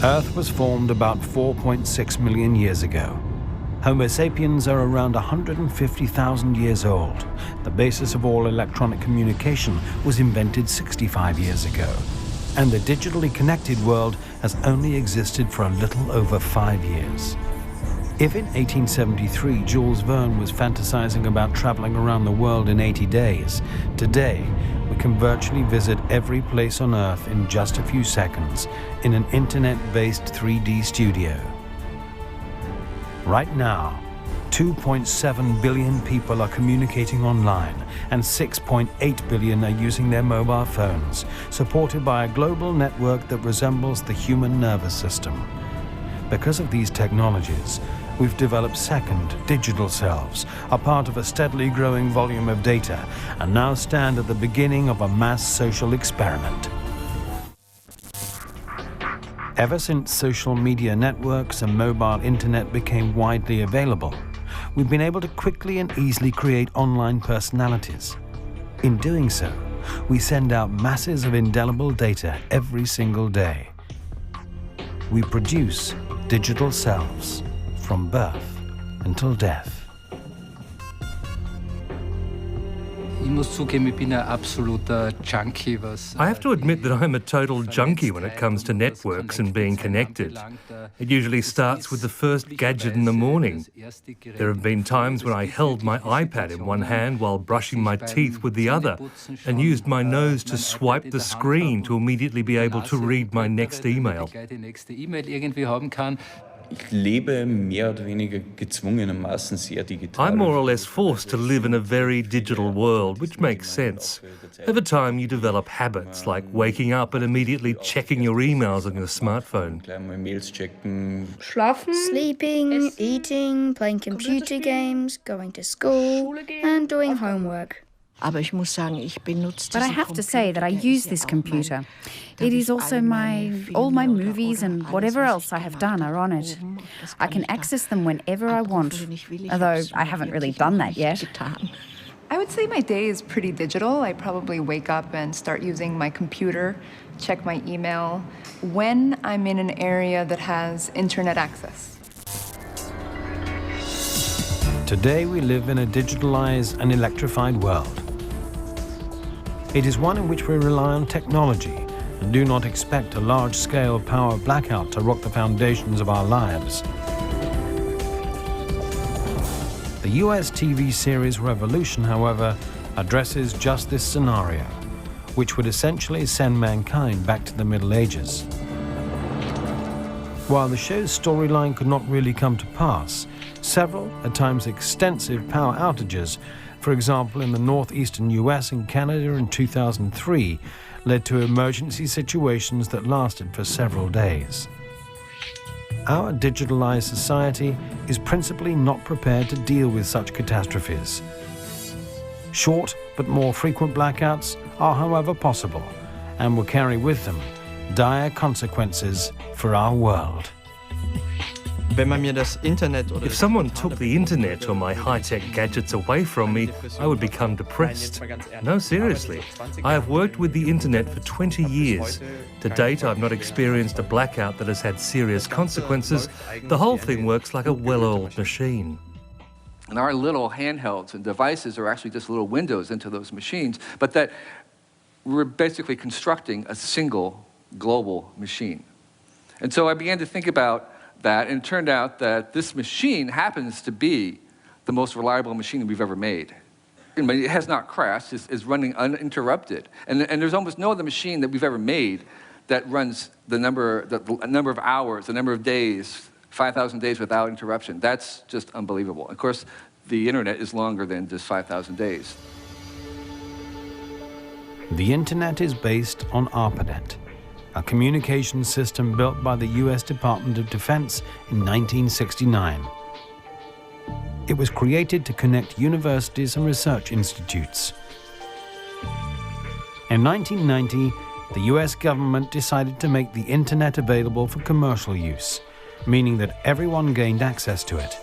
Earth was formed about 4.6 million years ago. Homo sapiens are around 150,000 years old. The basis of all electronic communication was invented 65 years ago. And the digitally connected world has only existed for a little over 5 years. If in 1873 Jules Verne was fantasizing about traveling around the world in 80 days, today we can virtually visit every place on Earth in just a few seconds in an internet-based 3D studio. Right now, 2.7 billion people are communicating online and 6.8 billion are using their mobile phones, supported by a global network that resembles the human nervous system. Because of these technologies, we've developed second digital selves, a part of a steadily growing volume of data, and now stand at the beginning of a mass social experiment. Ever since social media networks and mobile internet became widely available, we've been able to quickly and easily create online personalities. In doing so, we send out masses of indelible data every single day. We produce digital selves from birth until death. I have to admit that I'm a total junkie when it comes to networks and being connected. It usually starts with the first gadget in the morning. There have been times when I held my iPad in one hand while brushing my teeth with the other and used my nose to swipe the screen to immediately be able to read my next email. I'm more or less forced to live in a very digital world, which makes sense. Over time, you develop habits like waking up and immediately checking your emails on your smartphone. Sleeping, eating, playing computer games, going to school, and doing homework. But I have to say that I use this computer. It is also all my movies and whatever else I have done are on it. I can access them whenever I want, although I haven't really done that yet. I would say my day is pretty digital. I probably wake up and start using my computer, check my email, when I'm in an area that has internet access. Today we live in a digitalized and electrified world. It is one in which we rely on technology and do not expect a large-scale power blackout to rock the foundations of our lives. The US TV series Revolution, however, addresses just this scenario, which would essentially send mankind back to the Middle Ages. While the show's storyline could not really come to pass, several, at times extensive, power outages, for example in the northeastern US and Canada in 2003, led to emergency situations that lasted for several days. Our digitalized society is principally not prepared to deal with such catastrophes. Short but more frequent blackouts are, however, possible and will carry with them dire consequences for our world. If someone took the internet or my high-tech gadgets away from me, I would become depressed. No, seriously. I have worked with the internet for 20 years. To date, I've not experienced a blackout that has had serious consequences. The whole thing works like a well-oiled machine. And our little handhelds and devices are actually just little windows into those machines, but that we're basically constructing a single global machine. And so I began to think about that, and it turned out that this machine happens to be the most reliable machine that we've ever made. It has not crashed, it's running uninterrupted. And there's almost no other machine that we've ever made that runs the number of hours, the number of days, 5,000 days without interruption. That's just unbelievable. Of course, the internet is longer than just 5,000 days. The internet is based on ARPANET, a communications system built by the US Department of Defense in 1969. It was created to connect universities and research institutes. In 1990, the US government decided to make the internet available for commercial use, meaning that everyone gained access to it.